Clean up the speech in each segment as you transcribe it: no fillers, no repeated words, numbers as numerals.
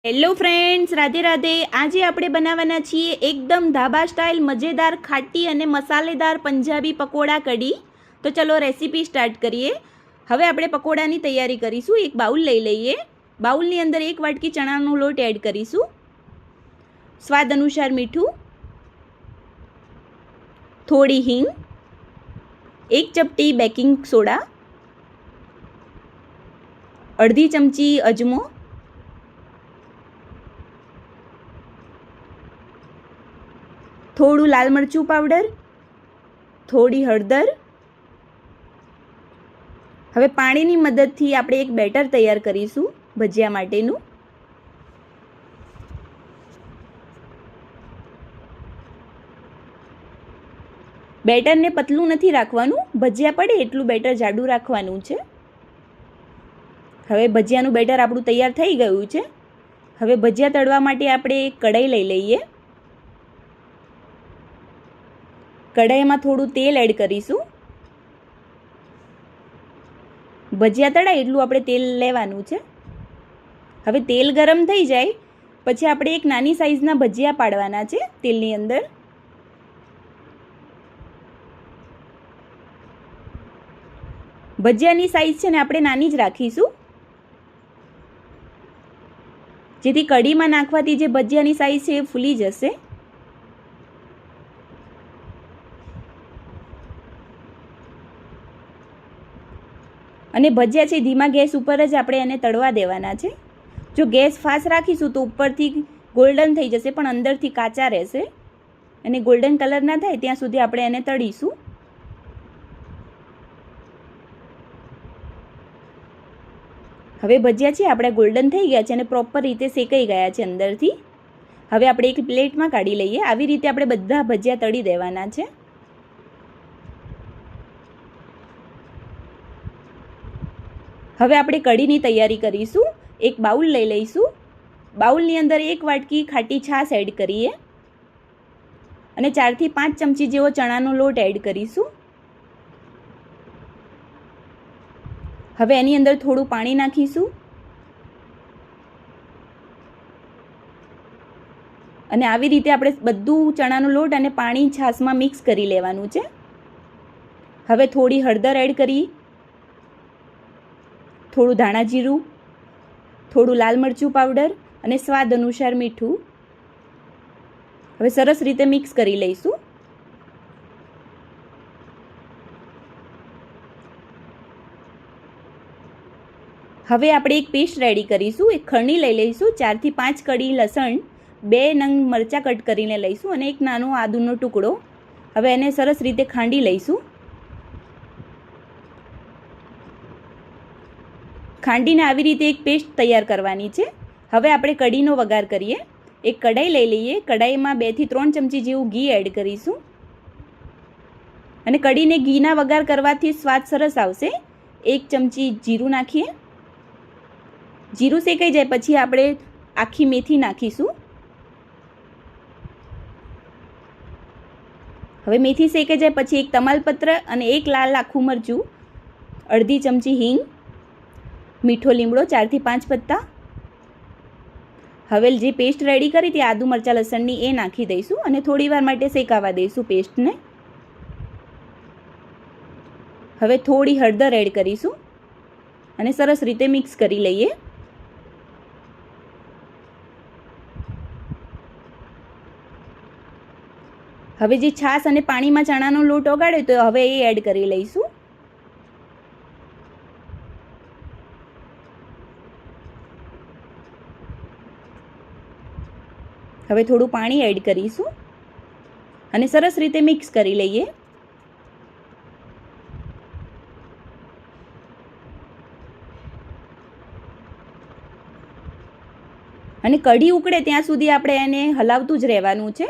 Hello friends, Radhe Radhe. આજે આપણે બનાવવાના છીએ એકદમ ધાબા સ્ટાઇલ મજેદાર ખાટી અને મસાલેદાર પંજાબી પકોડા કઢી. તો ચલો રેસીપી સ્ટાર્ટ કરીએ. હવે આપણે પકોડાની તૈયારી કરીશું. એક બાઉલ લઈ લઈએ. બાઉલની અંદર 1 વાટકી ચણાનો લોટ એડ કરીશું. સ્વાદ અનુસાર મીઠું, થોડી હિંગ, 1 ચપટી બેકિંગ સોડા, અડધી ચમચી અજમો, થોડું લાલ મરચું પાવડર, થોડી હળદર. હવે પાણીની મદદથી આપણે એક બેટર તૈયાર કરીશું ભજીયા માટેનું. બેટરને પતલું નથી રાખવાનું, ભજીયા પડે એટલું બેટર જાડું રાખવાનું છે. હવે ભજીયાનું બેટર આપણું તૈયાર થઈ ગયું છે. હવે ભજીયા તળવા માટે આપણે એક કઢાઈ લઈ લઈએ. કઢાઈમાં થોડું તેલ એડ કરીશું. ભજીયા તળાય એટલું આપણે તેલ લેવાનું છે. હવે તેલ ગરમ થઈ જાય પછી આપણે એક નાની સાઈઝના ભજીયા પાડવાના છે તેલની અંદર. ભજીયાની સાઈઝ છે ને આપણે નાની જ રાખીશું, જેથી કઢીમાં નાખવાથી જે ભજીયાની સાઈઝ છે એ ફૂલી જશે. અને ભજીયા છે ધીમા ગેસ ઉપર જ આપણે એને તળવા દેવાના છે. જો ગેસ ફાસ્ટ રાખીશું તો ઉપરથી ગોલ્ડન થઈ જશે પણ અંદરથી કાચા રહેશે, અને ગોલ્ડન કલર ના થાય ત્યાં સુધી આપણે એને તળીશું. હવે ભજીયા છે આપણે ગોલ્ડન થઈ ગયા છે અને પ્રોપર રીતે શેકાઈ ગયા છે અંદરથી. હવે આપણે એક પ્લેટમાં કાઢી લઈએ. આવી રીતે આપણે બધા ભજીયા તળી દેવાના છે. હવે આપણે કઢીની તૈયારી કરીશું. એક બાઉલ લઈ લઈશું. બાઉલની અંદર 1 વાટકી ખાટી છાશ એડ કરીએ અને 4 થી 5 ચમચી જેવો ચણાનો લોટ એડ કરીશું. હવે એની અંદર થોડું પાણી નાખીશું અને આવી રીતે આપણે બધું ચણાનો લોટ અને પાણી છાશમાં મિક્સ કરી લેવાનું છે. હવે થોડી હળદર એડ કરી, થોડું ધાણા જીરું, થોડું લાલ મરચું પાવડર અને સ્વાદ અનુસાર મીઠું. હવે સરસ રીતે મિક્સ કરી લઈશું. હવે આપણે એક પેસ્ટ રેડી કરીશું. એક ખરણી લઈ લઈશું. 4 થી 5 કળી લસણ, 2 નંગ મરચાં કટ કરીને લઈશું અને એક નાનો આદુનો ટુકડો. હવે એને સરસ રીતે ખાંડી લઈશું. ખાંડીને આવી રીતે એક પેસ્ટ તૈયાર કરવાની છે. હવે આપણે કઢીનો વઘાર કરીએ. એક કઢાઈ લઈ લઈએ. કઢાઈમાં 2 થી 3 ચમચી જેવું ઘી એડ કરીશું અને કઢીને ઘીના વઘાર કરવાથી સ્વાદ સરસ આવશે. 1 ચમચી જીરું નાખીએ. જીરું શેકાઈ જાય પછી આપણે આખી મેથી નાખીશું. હવે મેથી શેકાઈ જાય પછી એક તમાલપત્ર અને એક લાલ આખું મરચું, અડધી ચમચી હિંગ, મીઠો લીમડો 4 થી 5 પત્તા. હવે જે પેસ્ટ રેડી કરી હતી આદુ મરચાં લસણની એ નાખી દઈશું અને થોડી વાર માટે શેકાવા દઈશું પેસ્ટને. હવે થોડી હળદર એડ કરીશું અને સરસ રીતે મિક્સ કરી લઈએ. હવે જે છાશ અને પાણીમાં ચણાનો લોટ ઓગાળ્યો તો હવે એ એડ કરી લઈશું. હવે થોડું પાણી એડ કરીશું અને સરસ રીતે મિક્સ કરી લઈએ. અને કઢી ઉકળે ત્યાં સુધી આપણે એને હલાવતું જ રહેવાનું છે.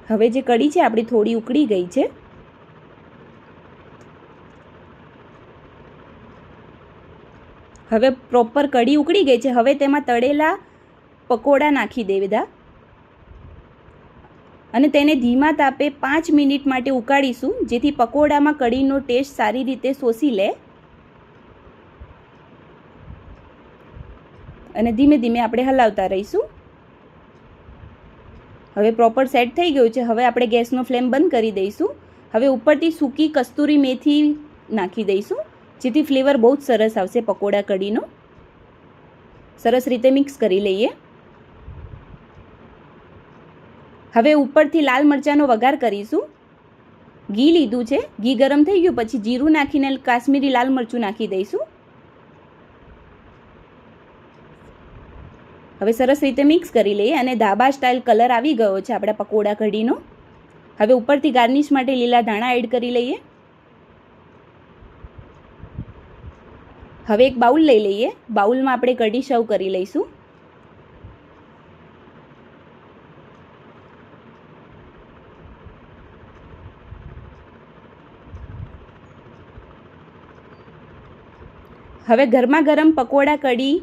હવે જે કઢી છે આપણી થોડી ઉકળી ગઈ છે. હવે પ્રોપર કઢી ઉકળી ગઈ છે. હવે તેમાં તળેલા પકોડા નાખી દે બધા અને તેને ધીમા તાપે 5 મિનિટ માટે ઉકાળીશું, જેથી પકોડામાં કઢીનો ટેસ્ટ સારી રીતે શોષી લે. અને ધીમે ધીમે આપણે હલાવતા રહીશું. હવે પ્રોપર સેટ થઈ ગયું છે. હવે આપણે ગેસનો ફ્લેમ બંધ કરી દઈશું. હવે ઉપરથી સૂકી કસ્તુરી મેથી નાખી દઈશું, જેથી ફ્લેવર બહુ જ સરસ આવશે પકોડા કઢીનો. સરસ રીતે મિક્સ કરી લઈએ. હવે ઉપરથી લાલ મરચાંનો વઘાર કરીશું. ઘી લીધું છે, ઘી ગરમ થઈ ગયું પછી જીરું નાખીને કાશ્મીરી લાલ મરચું નાખી દઈશું. હવે સરસ રીતે મિક્સ કરી લઈએ અને ધાબા સ્ટાઇલ કલર આવી ગયો છે આપણા પકોડા કઢીનો. હવે ઉપરથી ગાર્નિશ માટે લીલા ધાણા એડ કરી લઈએ. હવે એક બાઉલ લઈ લઈએ. બાઉલમાં આપણે કઢી સર્વ કરી લઈશું. હવે ગરમા ગરમ પકોડા કઢી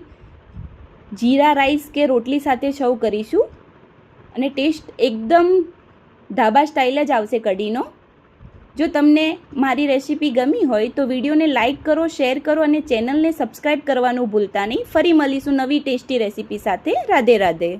જીરા રાઈસ કે રોટલી સાથે સર્વ કરીશું અને ટેસ્ટ એકદમ ધાબા સ્ટાઇલ જ આવશે કઢીનો. જો તમને મારી રેસીપી ગમી હોય તો વિડીયોને લાઇક કરો, શેર કરો અને ચેનલને સબસ્ક્રાઈબ કરવાનું ભૂલતા નહીં. ફરી મળીશું નવી ટેસ્ટી રેસીપી સાથે. રાધે રાધે.